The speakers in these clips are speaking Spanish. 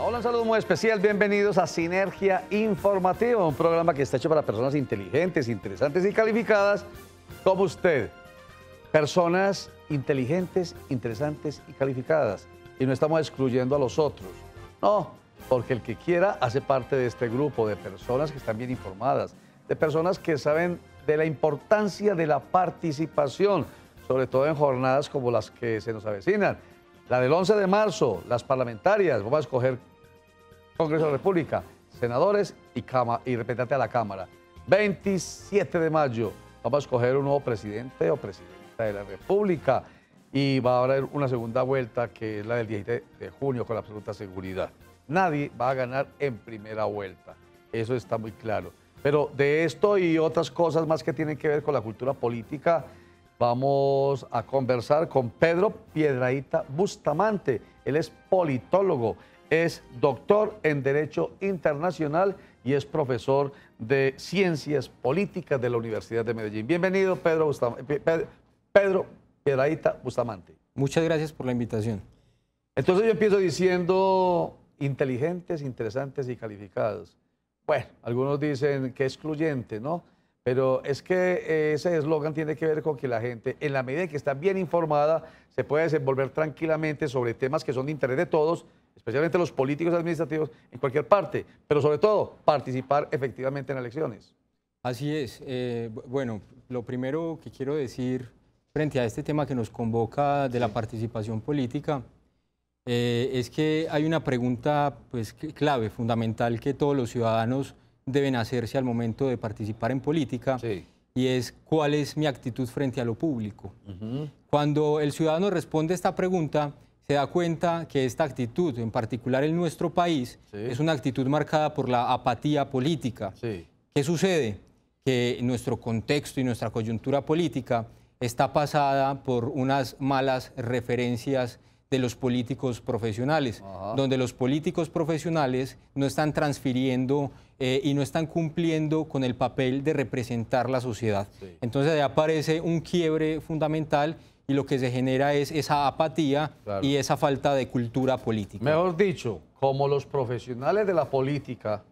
Hola, hola, un saludo muy especial. Bienvenidos a Sinergia Informativa, un programa que está hecho para personas inteligentes, interesantes y calificadas como usted. Personas inteligentes, interesantes y calificadas. Y no estamos excluyendo a los otros. No, porque el que quiera hace parte de este grupo de personas que están bien informadas, de personas que saben de la importancia de la participación, sobre todo en jornadas como las que se nos avecinan. La del 11 de marzo, las parlamentarias, vamos a escoger Congreso de la República, senadores y representantes a la Cámara. 27 de mayo, vamos a escoger un nuevo presidente o presidenta de la República y va a haber una segunda vuelta que es la del 17 de junio con absoluta seguridad. Nadie va a ganar en primera vuelta, eso está muy claro. Pero de esto y otras cosas más que tienen que ver con la cultura política, vamos a conversar con Pedro Piedrahita Bustamante. Él es politólogo, es doctor en Derecho Internacional y es profesor de Ciencias Políticas de la Universidad de Medellín. Bienvenido, Pedro Piedrahita Bustamante. Muchas gracias por la invitación. Entonces yo empiezo diciendo inteligentes, interesantes y calificados. Bueno, algunos dicen que excluyente, ¿no? Pero es que ese eslogan tiene que ver con que la gente, en la medida en que está bien informada, se puede desenvolver tranquilamente sobre temas que son de interés de todos, especialmente los políticos administrativos, en cualquier parte, pero sobre todo participar efectivamente en elecciones. Así es. Bueno, lo primero que quiero decir frente a este tema que nos convoca de la participación política es que hay una pregunta pues, clave, fundamental, que todos los ciudadanos deben hacerse al momento de participar en política, y es ¿cuál es mi actitud frente a lo público? Cuando el ciudadano responde esta pregunta, se da cuenta que esta actitud, en particular en nuestro país, es una actitud marcada por la apatía política. ¿Qué sucede? Que nuestro contexto y nuestra coyuntura política está pasada por unas malas referencias de los políticos profesionales, donde los políticos profesionales no están transfiriendo y no están cumpliendo con el papel de representar la sociedad. Entonces ahí aparece un quiebre fundamental y lo que se genera es esa apatía y esa falta de cultura política. Mejor dicho, como los profesionales de la política,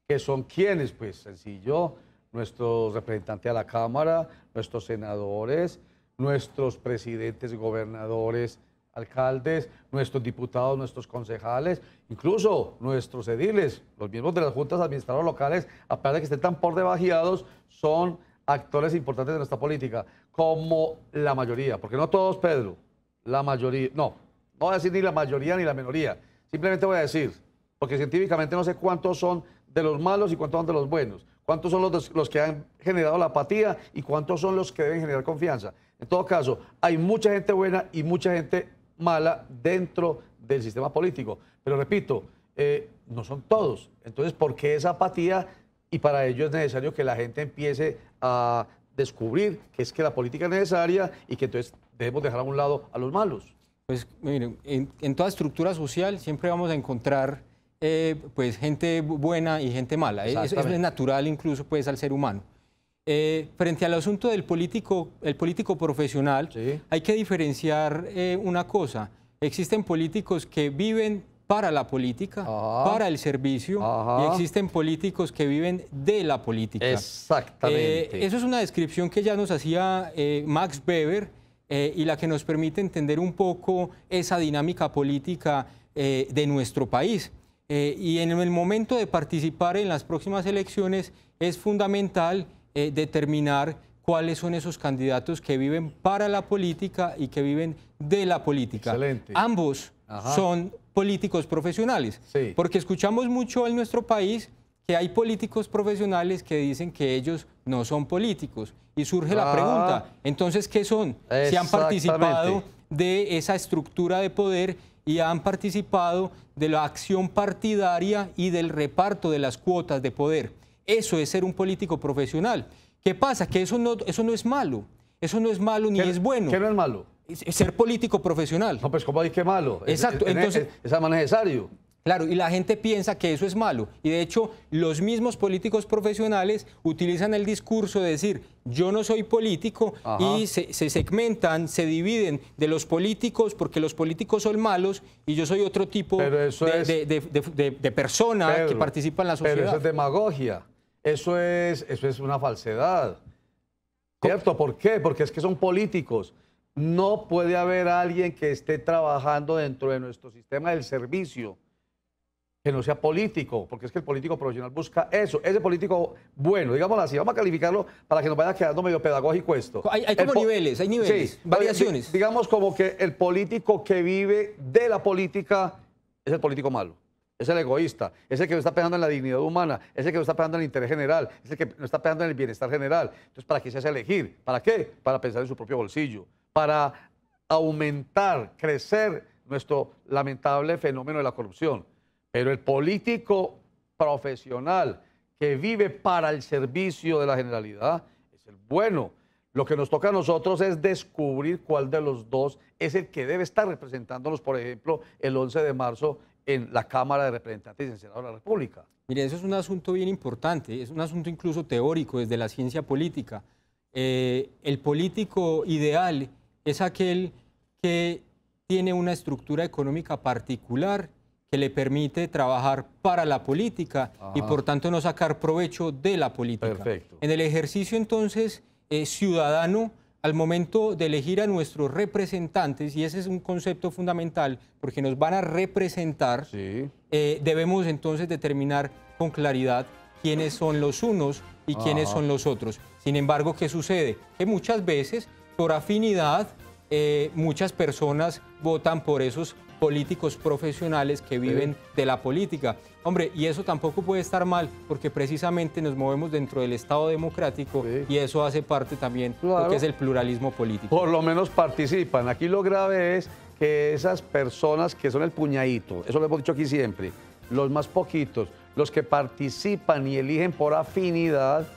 que son quienes, pues sencillo, nuestros representantes a la Cámara, nuestros senadores, nuestros presidentes, gobernadores, alcaldes, nuestros diputados, nuestros concejales, incluso nuestros ediles, los miembros de las juntas administradoras locales, a pesar de que estén tan por debajeados, son actores importantes de nuestra política, como la mayoría, porque no todos, Pedro, la mayoría, no voy a decir ni la mayoría ni la minoría, simplemente voy a decir, porque científicamente no sé cuántos son de los malos y cuántos son de los buenos, cuántos son los que han generado la apatía y cuántos son los que deben generar confianza. En todo caso, hay mucha gente buena y mucha gente mala dentro del sistema político. Pero repito, no son todos. Entonces, ¿por qué esa apatía? Y para ello es necesario que la gente empiece a descubrir que es que la política es necesaria y que entonces debemos dejar a un lado a los malos. Pues miren, en toda estructura social siempre vamos a encontrar pues gente buena y gente mala. Eso es natural incluso pues al ser humano. Frente al asunto del político, el político profesional, hay que diferenciar una cosa. Existen políticos que viven para la política, para el servicio, y existen políticos que viven de la política. Exactamente. Eso es una descripción que ya nos hacía Max Weber y la que nos permite entender un poco esa dinámica política de nuestro país. Y en el momento de participar en las próximas elecciones es fundamental determinar cuáles son esos candidatos que viven para la política y que viven de la política. Excelente. Ambos son políticos profesionales, porque escuchamos mucho en nuestro país que hay políticos profesionales que dicen que ellos no son políticos y surge la pregunta, entonces ¿qué son? Si han participado de esa estructura de poder y han participado de la acción partidaria y del reparto de las cuotas de poder. Eso es ser un político profesional. ¿Qué pasa? Que eso no es malo. Eso no es malo ni es bueno. ¿Qué no es malo? Ser político profesional. No, pues ¿cómo hay que malo? Exacto. Entonces, es más necesario. Claro, y la gente piensa que eso es malo. Y de hecho, los mismos políticos profesionales utilizan el discurso de decir, yo no soy político, y se segmentan, se dividen de los políticos porque los políticos son malos y yo soy otro tipo de persona, Pedro, que participa en la sociedad. Pero eso es demagogia, eso es una falsedad. ¿Cierto? ¿Por qué? Porque es que son políticos. No puede haber alguien que esté trabajando dentro de nuestro sistema del servicio que no sea político, porque es que el político profesional busca eso. Ese político bueno, digámoslo así, vamos a calificarlo para que nos vaya quedando medio pedagógico esto. Hay como niveles, sí, variaciones. Digamos como que el político que vive de la política es el político malo. Es el egoísta, es el que no está pensando en la dignidad humana, es el que no está pensando en el interés general, es el que no está pensando en el bienestar general. Entonces, ¿para qué se hace elegir? ¿Para qué? Para pensar en su propio bolsillo, para aumentar, crecer nuestro lamentable fenómeno de la corrupción. Pero el político profesional que vive para el servicio de la generalidad es el bueno. Lo que nos toca a nosotros es descubrir cuál de los dos es el que debe estar representándonos, por ejemplo, el 11 de marzo en la Cámara de Representantes y en el Senado de la República. Mire, eso es un asunto bien importante, es un asunto incluso teórico desde la ciencia política. El político ideal es aquel que tiene una estructura económica particular que le permite trabajar para la política y por tanto no sacar provecho de la política. Perfecto. En el ejercicio entonces ciudadano, al momento de elegir a nuestros representantes, y ese es un concepto fundamental porque nos van a representar, sí, debemos entonces determinar con claridad quiénes son los unos y quiénes son los otros. Sin embargo, ¿qué sucede? Que muchas veces, por afinidad, muchas personas votan por esos políticos profesionales que viven de la política. Hombre, y eso tampoco puede estar mal, porque precisamente nos movemos dentro del Estado democrático y eso hace parte también de lo que es el pluralismo político. Por lo menos participan. Aquí lo grave es que esas personas que son el puñadito, eso lo hemos dicho aquí siempre, los más poquitos, los que participan y eligen por afinidad,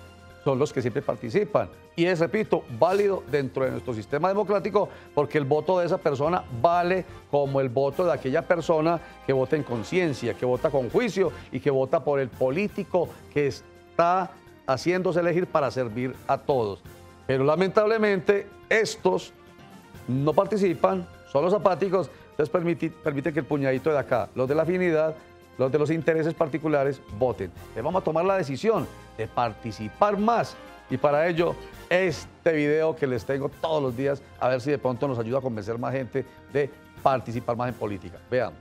son los que siempre participan. Y es, repito, válido dentro de nuestro sistema democrático porque el voto de esa persona vale como el voto de aquella persona que vota en conciencia, que vota con juicio y que vota por el político que está haciéndose elegir para servir a todos. Pero lamentablemente estos no participan, son los apáticos, entonces permite que el puñadito de acá, los de la afinidad, los de los intereses particulares, voten. Les vamos a tomar la decisión de participar más. Y para ello, este video que les tengo todos los días, a ver si de pronto nos ayuda a convencer más gente de participar más en política. Veamos.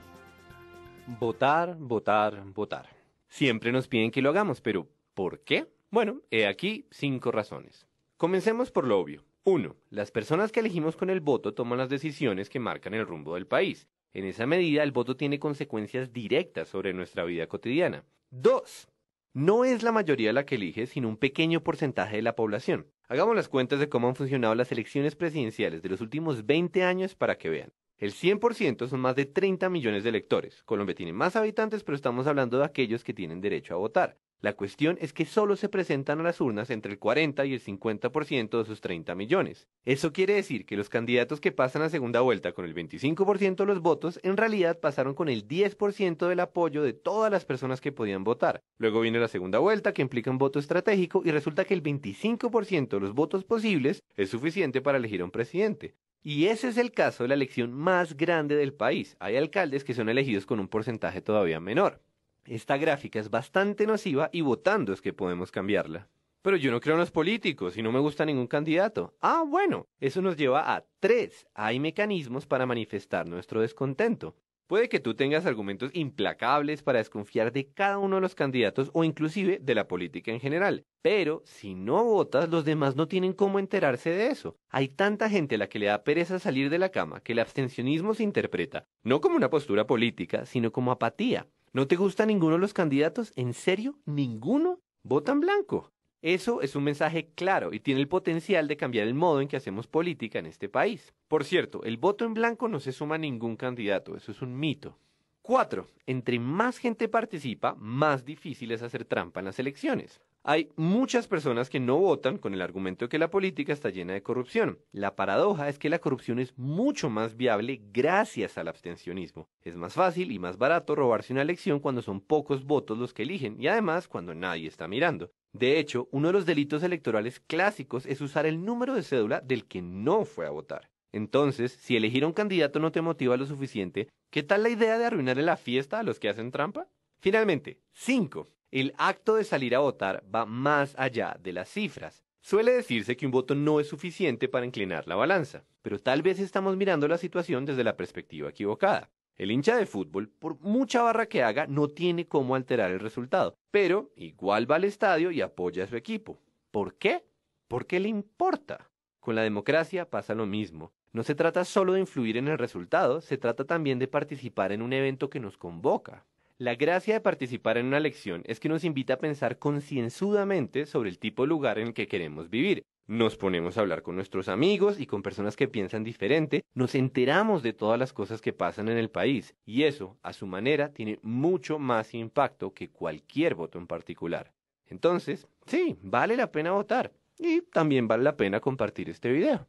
Votar, votar, votar. Siempre nos piden que lo hagamos, pero ¿por qué? Bueno, he aquí 5 razones. Comencemos por lo obvio. 1. Las personas que elegimos con el voto toman las decisiones que marcan el rumbo del país. En esa medida, el voto tiene consecuencias directas sobre nuestra vida cotidiana. 2. No es la mayoría la que elige, sino un pequeño porcentaje de la población. Hagamos las cuentas de cómo han funcionado las elecciones presidenciales de los últimos 20 años para que vean. El 100% son más de 30 millones de electores. Colombia tiene más habitantes, pero estamos hablando de aquellos que tienen derecho a votar. La cuestión es que solo se presentan a las urnas entre el 40 y el 50% de esos 30 millones. Eso quiere decir que los candidatos que pasan a segunda vuelta con el 25% de los votos, en realidad pasaron con el 10% del apoyo de todas las personas que podían votar. Luego viene la segunda vuelta, que implica un voto estratégico, y resulta que el 25% de los votos posibles es suficiente para elegir a un presidente. Y ese es el caso de la elección más grande del país. Hay alcaldes que son elegidos con un porcentaje todavía menor. Esta gráfica es bastante nociva y votando es que podemos cambiarla. Pero yo no creo en los políticos y no me gusta ningún candidato. Ah, bueno, eso nos lleva a 3. Hay mecanismos para manifestar nuestro descontento. Puede que tú tengas argumentos implacables para desconfiar de cada uno de los candidatos o inclusive de la política en general. Pero si no votas, los demás no tienen cómo enterarse de eso. Hay tanta gente a la que le da pereza salir de la cama que el abstencionismo se interpreta no como una postura política, sino como apatía. ¿No te gusta ninguno de los candidatos? ¿En serio? ¿Ninguno? Vota en blanco. Eso es un mensaje claro y tiene el potencial de cambiar el modo en que hacemos política en este país. Por cierto, el voto en blanco no se suma a ningún candidato, eso es un mito. 4. Entre más gente participa, más difícil es hacer trampa en las elecciones. Hay muchas personas que no votan con el argumento de que la política está llena de corrupción. La paradoja es que la corrupción es mucho más viable gracias al abstencionismo. Es más fácil y más barato robarse una elección cuando son pocos votos los que eligen y además cuando nadie está mirando. De hecho, uno de los delitos electorales clásicos es usar el número de cédula del que no fue a votar. Entonces, si elegir a un candidato no te motiva lo suficiente, ¿qué tal la idea de arruinarle la fiesta a los que hacen trampa? Finalmente, 5. El acto de salir a votar va más allá de las cifras. Suele decirse que un voto no es suficiente para inclinar la balanza, pero tal vez estamos mirando la situación desde la perspectiva equivocada. El hincha de fútbol, por mucha barra que haga, no tiene cómo alterar el resultado, pero igual va al estadio y apoya a su equipo. ¿Por qué? Porque le importa. Con la democracia pasa lo mismo. No se trata solo de influir en el resultado, se trata también de participar en un evento que nos convoca. La gracia de participar en una elección es que nos invita a pensar concienzudamente sobre el tipo de lugar en el que queremos vivir. Nos ponemos a hablar con nuestros amigos y con personas que piensan diferente, nos enteramos de todas las cosas que pasan en el país, y eso, a su manera, tiene mucho más impacto que cualquier voto en particular. Entonces, sí, vale la pena votar, y también vale la pena compartir este video.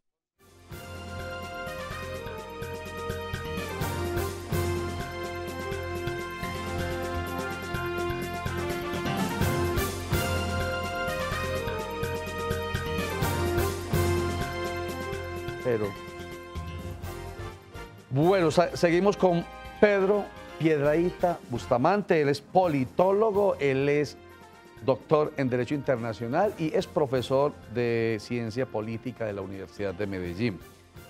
Pero bueno, seguimos con Pedro Piedrahita Bustamante. Él es politólogo, él es doctor en Derecho Internacional y es profesor de Ciencia Política de la Universidad de Medellín.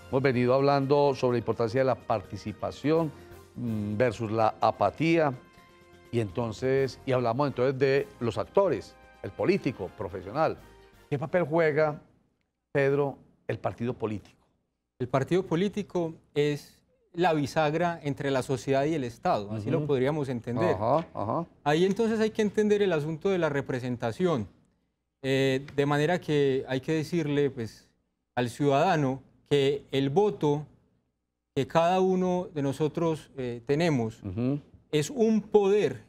Hemos venido hablando sobre la importancia de la participación versus la apatía y hablamos entonces de los actores, el político, profesional. ¿Qué papel juega, Pedro, el partido político? El partido político es la bisagra entre la sociedad y el Estado, así lo podríamos entender. Ahí entonces hay que entender el asunto de la representación, de manera que hay que decirle pues, al ciudadano que el voto que cada uno de nosotros tenemos es un poder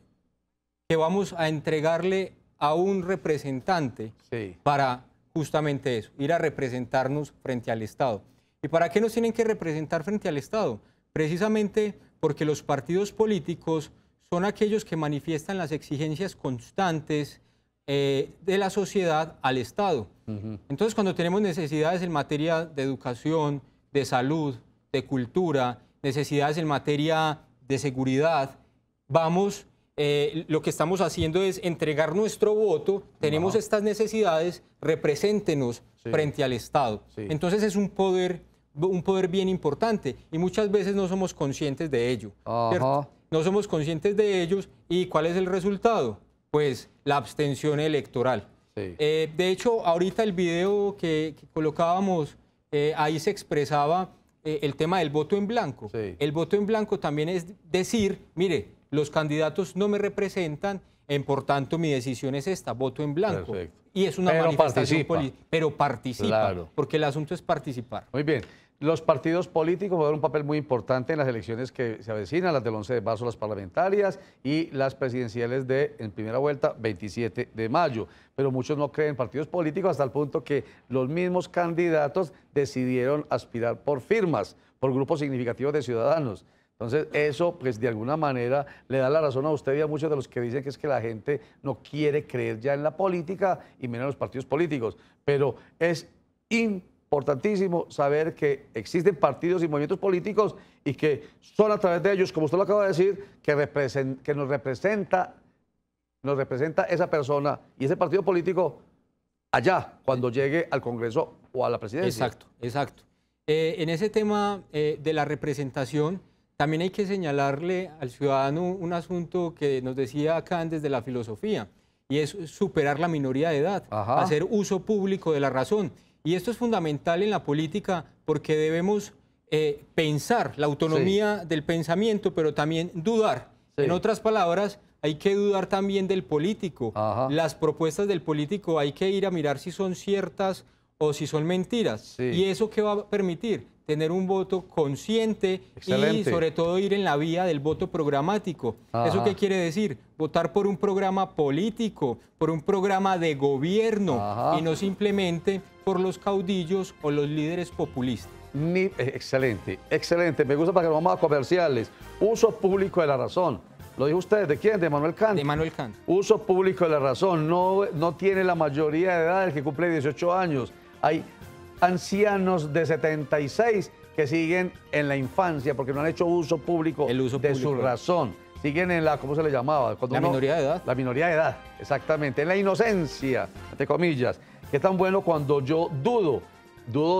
que vamos a entregarle a un representante para justamente eso, ir a representarnos frente al Estado. ¿Y para qué nos tienen que representar frente al Estado? Precisamente porque los partidos políticos son aquellos que manifiestan las exigencias constantes de la sociedad al Estado. Entonces, cuando tenemos necesidades en materia de educación, de salud, de cultura, necesidades en materia de seguridad, lo que estamos haciendo es entregar nuestro voto, tenemos estas necesidades, represéntenos frente al Estado. Entonces es un poder bien importante y muchas veces no somos conscientes de ello. No somos conscientes de ellos y ¿cuál es el resultado? Pues la abstención electoral. De hecho, ahorita el video que colocábamos, ahí se expresaba el tema del voto en blanco. El voto en blanco también es decir, mire, los candidatos no me representan, por tanto mi decisión es esta, voto en blanco. Y es una manifestación política, pero participa, porque el asunto es participar. Muy bien. Los partidos políticos juegan un papel muy importante en las elecciones que se avecinan, las del 11 de marzo, las parlamentarias y las presidenciales en primera vuelta, 27 de mayo. Pero muchos no creen en partidos políticos hasta el punto que los mismos candidatos decidieron aspirar por firmas, por grupos significativos de ciudadanos. Entonces, eso, pues, de alguna manera le da la razón a usted y a muchos de los que dicen que es que la gente no quiere creer ya en la política y menos en los partidos políticos. Pero es importantísimo saber que existen partidos y movimientos políticos y que son a través de ellos, como usted lo acaba de decir, que nos representa esa persona y ese partido político allá, cuando llegue al Congreso o a la presidencia. Exacto, exacto. En ese tema de la representación, también hay que señalarle al ciudadano un asunto que nos decía Kant desde la filosofía, y es superar la minoría de edad, hacer uso público de la razón. Y esto es fundamental en la política porque debemos pensar la autonomía del pensamiento, pero también dudar. En otras palabras, hay que dudar también del político. Las propuestas del político hay que ir a mirar si son ciertas o si son mentiras. ¿Y eso qué va a permitir? tener un voto consciente Excelente. y sobre todo ir en la vía del voto programático. Ajá. ¿Eso qué quiere decir? Votar por un programa político, por un programa de gobierno Ajá. y no simplemente por los caudillos o los líderes populistas. Excelente, excelente. Me gusta para que nos vamos a comerciales. Uso público de la razón. ¿Lo dijo usted? ¿De quién? De Manuel Kant. De Manuel Kant. Uso público de la razón. No tiene la mayoría de edad el que cumple 18 años. Hay ancianos de 76 que siguen en la infancia porque no han hecho uso público de su razón. Siguen en la, ¿cómo se le llamaba? La minoría de edad. La minoría de edad, exactamente. En la inocencia, entre comillas. Qué tan bueno cuando yo dudo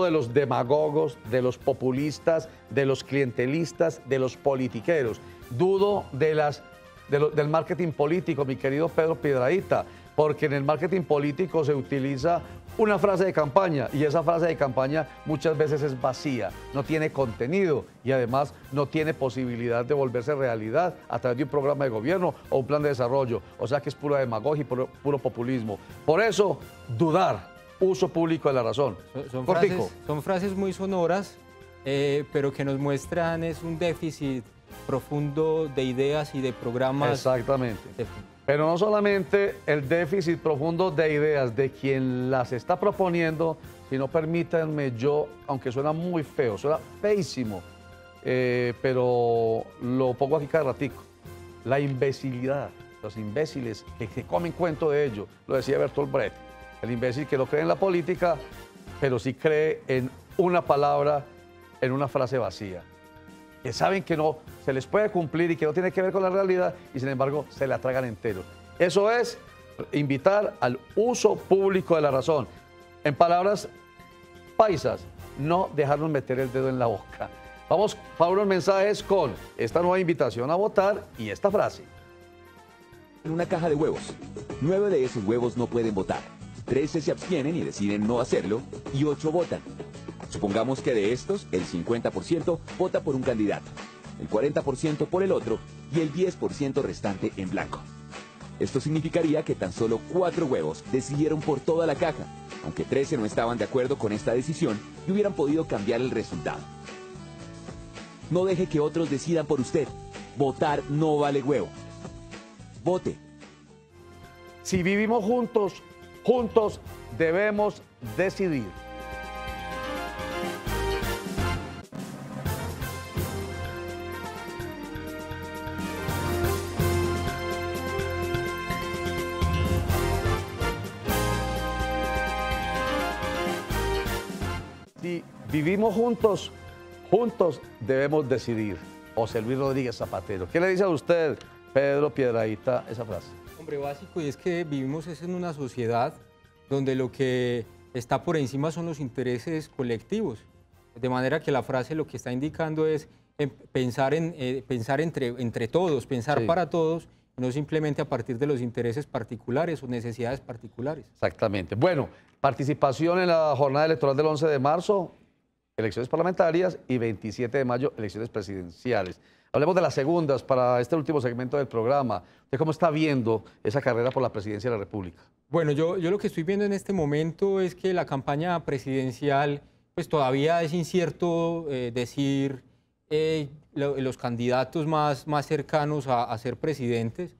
de los demagogos, de los populistas, de los clientelistas, de los politiqueros. Dudo del marketing político, mi querido Pedro Piedrahita, porque en el marketing político se utiliza una frase de campaña y esa frase de campaña muchas veces es vacía, no tiene contenido y además no tiene posibilidad de volverse realidad a través de un programa de gobierno o un plan de desarrollo. O sea que es pura demagogia y puro populismo. Por eso, dudar. Uso público de la razón. Son frases muy sonoras, pero que nos muestran es un déficit profundo de ideas y de programas. Exactamente. Pero no solamente el déficit profundo de ideas de quien las está proponiendo, sino permítanme yo, aunque suena muy feo, suena feísimo, pero lo pongo aquí cada ratico. La imbecilidad, los imbéciles que comen cuento de ello, lo decía Bertolt Brecht. El imbécil que no cree en la política, pero sí cree en una palabra, en una frase vacía. Que saben que no se les puede cumplir y que no tiene que ver con la realidad y sin embargo se la tragan entero. Eso es invitar al uso público de la razón. En palabras paisas, no dejarnos meter el dedo en la boca. Vamos para unos mensajes con esta nueva invitación a votar y esta frase. En una caja de huevos, 9 de esos huevos no pueden votar. 13 se abstienen y deciden no hacerlo, y 8 votan. Supongamos que de estos, el 50% vota por un candidato, el 40% por el otro y el 10% restante en blanco. Esto significaría que tan solo 4 huevos decidieron por toda la caja, aunque 13 no estaban de acuerdo con esta decisión y hubieran podido cambiar el resultado. No deje que otros decidan por usted. Votar no vale huevo. Vote. Si vivimos juntos, juntos debemos decidir. Si vivimos juntos, juntos debemos decidir. José Luis Rodríguez Zapatero. ¿Qué le dice a usted, Pedro Piedrahita, esa frase? Hombre, básico, y es que vivimos en una sociedad donde lo que está por encima son los intereses colectivos. De manera que la frase lo que está indicando es pensar entre todos, pensar Sí. para todos, no simplemente a partir de los intereses particulares o necesidades particulares. Exactamente. Bueno, participación en la jornada electoral del 11 de marzo, elecciones parlamentarias, y 27 de mayo, elecciones presidenciales. Hablemos de las segundas para este último segmento del programa. ¿Usted cómo está viendo esa carrera por la presidencia de la República? Bueno, yo lo que estoy viendo en este momento es que la campaña presidencial, pues todavía es incierto decir los candidatos más cercanos a ser presidentes,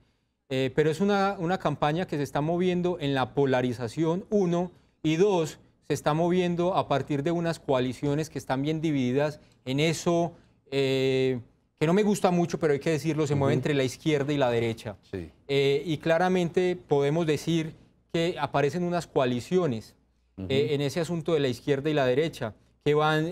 pero es una campaña que se está moviendo en la polarización, 1, y 2, se está moviendo a partir de unas coaliciones que están bien divididas en eso, que no me gusta mucho, pero hay que decirlo, se mueve entre la izquierda y la derecha. Sí. Y claramente podemos decir que aparecen unas coaliciones en ese asunto de la izquierda y la derecha, que van,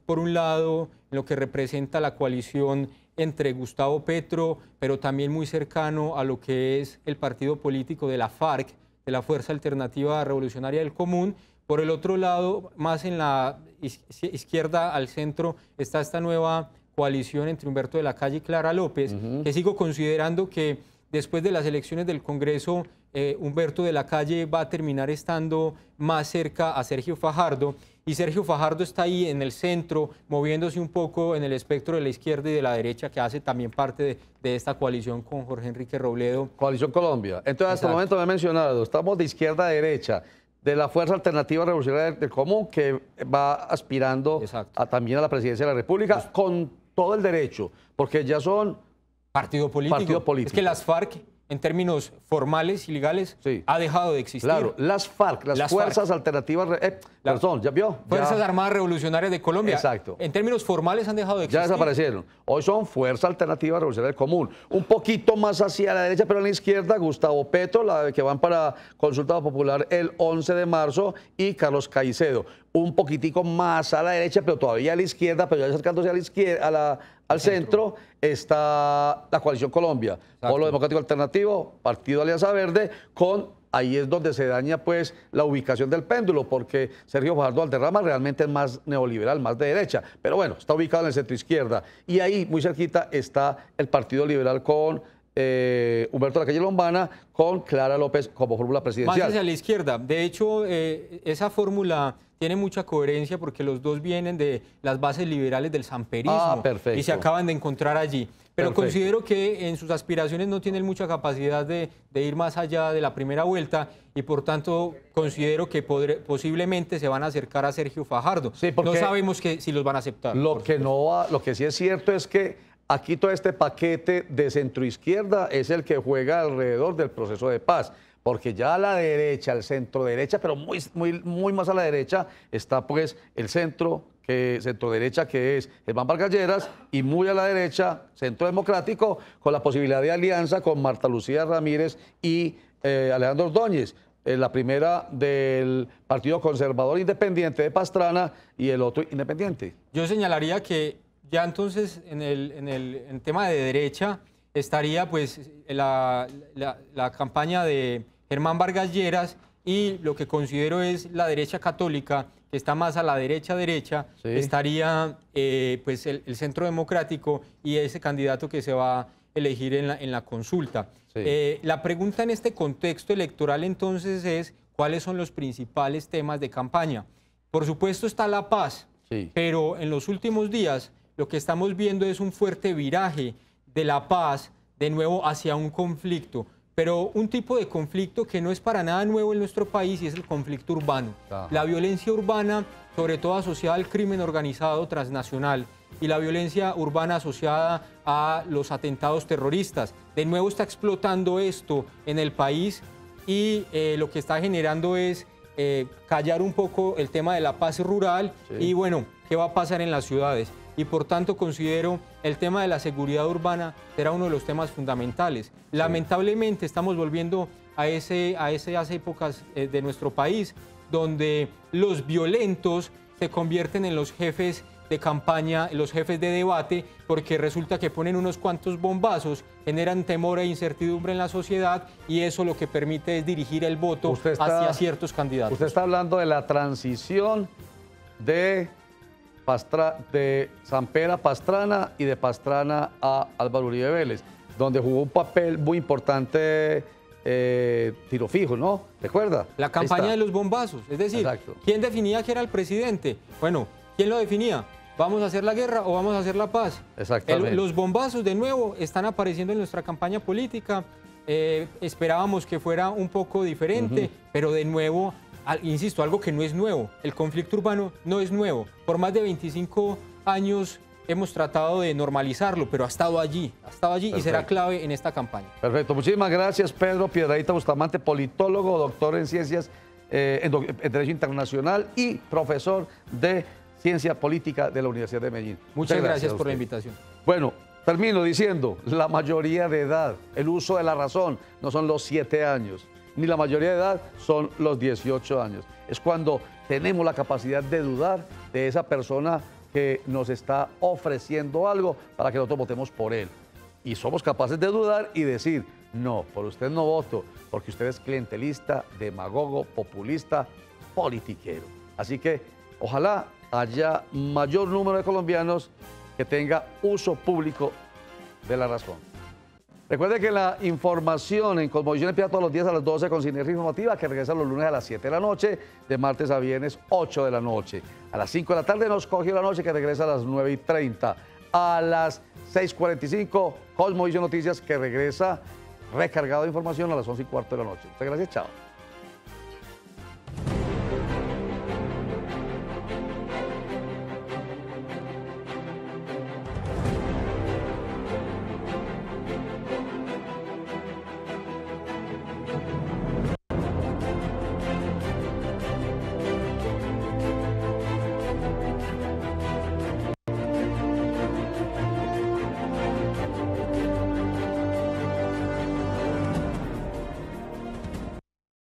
por un lado, en lo que representa la coalición entre Gustavo Petro, pero también muy cercano a lo que es el partido político de la FARC, de la Fuerza Alternativa Revolucionaria del Común. Por el otro lado, más en la izquierda al centro, está esta nueva coalición entre Humberto de la Calle y Clara López, que sigo considerando que después de las elecciones del Congreso, Humberto de la Calle va a terminar estando más cerca a Sergio Fajardo, y Sergio Fajardo está ahí en el centro, moviéndose un poco en el espectro de la izquierda y de la derecha, que hace también parte de esta coalición con Jorge Enrique Robledo. Coalición Colombia. Entonces, hasta el Exacto. momento me he mencionado, estamos de izquierda a derecha, de la Fuerza Alternativa Revolucionaria del Común, que va aspirando también a la presidencia de la República, con todo el derecho, porque ya son partido político. Es que las FARC, en términos formales y legales, ha dejado de existir. Claro, las FARC, las Fuerzas Alternativas... perdón, ¿ya vio? Fuerzas Armadas Revolucionarias de Colombia. Exacto. En términos formales han dejado de existir. Ya desaparecieron. Hoy son Fuerza Alternativa Revolucionaria del Común. Un poquito más hacia la derecha, pero a la izquierda, Gustavo Petro, que van para consulta popular el 11 de marzo, y Carlos Caicedo. Un poquitico más a la derecha, pero todavía a la izquierda, pero ya acercándose a la izquierda, al centro, está la Coalición Colombia, Polo Democrático Alternativo, Partido Alianza Verde, ahí es donde se daña pues la ubicación del péndulo, porque Sergio Fajardo Valderrama realmente es más neoliberal, más de derecha, pero bueno, está ubicado en el centro izquierda. Y ahí, muy cerquita, está el Partido Liberal con Humberto Lacalle Lombana, con Clara López como fórmula presidencial. Más hacia la izquierda. De hecho, esa fórmula tiene mucha coherencia porque los dos vienen de las bases liberales del samperismo y se acaban de encontrar allí. Pero considero que en sus aspiraciones no tienen mucha capacidad de ir más allá de la primera vuelta y por tanto considero que posiblemente se van a acercar a Sergio Fajardo. Sí, no sabemos si los van a aceptar. Lo que sí es cierto es que aquí todo este paquete de centroizquierda es el que juega alrededor del proceso de paz. Porque ya a la derecha, al centro derecha, pero muy más a la derecha, está pues el centro derecha, que es Germán Vargas Lleras, y muy a la derecha, Centro Democrático, con la posibilidad de alianza con Marta Lucía Ramírez y Alejandro Ordóñez. La primera del Partido Conservador Independiente de Pastrana y el otro independiente. Yo señalaría que ya entonces en el tema de derecha estaría pues la campaña de Germán Vargas Lleras y lo que considero es la derecha católica, que está más a la derecha, estaría pues el Centro Democrático y ese candidato que se va a elegir en la consulta. La pregunta en este contexto electoral entonces es ¿cuáles son los principales temas de campaña? Por supuesto está la paz, pero en los últimos días lo que estamos viendo es un fuerte viraje de la paz de nuevo hacia un conflicto, pero un tipo de conflicto que no es para nada nuevo en nuestro país y es el conflicto urbano. La violencia urbana, sobre todo asociada al crimen organizado transnacional y la violencia urbana asociada a los atentados terroristas. De nuevo está explotando esto en el país y lo que está generando es callar un poco el tema de la paz rural y bueno, ¿qué va a pasar en las ciudades? Y por tanto considero el tema de la seguridad urbana será uno de los temas fundamentales. Lamentablemente estamos volviendo a esas épocas de nuestro país donde los violentos se convierten en los jefes de campaña, los jefes de debate, porque resulta que ponen unos cuantos bombazos, generan temor e incertidumbre en la sociedad y eso lo que permite es dirigir el voto hacia ciertos candidatos. Usted está hablando de la transición de Sampera a Pastrana y de Pastrana a Álvaro Uribe Vélez, donde jugó un papel muy importante Tiro Fijo, ¿no? ¿Recuerda? La campaña de los bombazos, es decir, ¿quién definía que era el presidente? Bueno, ¿quién lo definía? ¿Vamos a hacer la guerra o vamos a hacer la paz? Exactamente. Los bombazos de nuevo están apareciendo en nuestra campaña política. Esperábamos que fuera un poco diferente, pero de nuevo, insisto, algo que no es nuevo. El conflicto urbano no es nuevo. Por más de 25 años hemos tratado de normalizarlo, pero ha estado allí y será clave en esta campaña. Perfecto. Muchísimas gracias, Pedro Piedradita Bustamante, politólogo, doctor en Ciencias, en Derecho Internacional y profesor de Ciencia Política de la Universidad de Medellín. Muchas gracias por la invitación. Bueno, termino diciendo, la mayoría de edad, el uso de la razón, no son los 7 años. Ni la mayoría de edad son los 18 años. Es cuando tenemos la capacidad de dudar de esa persona que nos está ofreciendo algo para que nosotros votemos por él. Y somos capaces de dudar y decir, no, por usted no voto, porque usted es clientelista, demagogo, populista, politiquero. Así que ojalá haya mayor número de colombianos que tenga uso público de la razón. Recuerde que la información en Cosmovisión empieza todos los días a las 12 con Sinergia Informativa, que regresa los lunes a las 7 de la noche, de martes a viernes 8 de la noche. A las 5 de la tarde nos cogió la noche, que regresa a las 9:30. A las 6:45, Cosmovisión Noticias, que regresa recargado de información a las 11:15 de la noche. Muchas gracias, chao.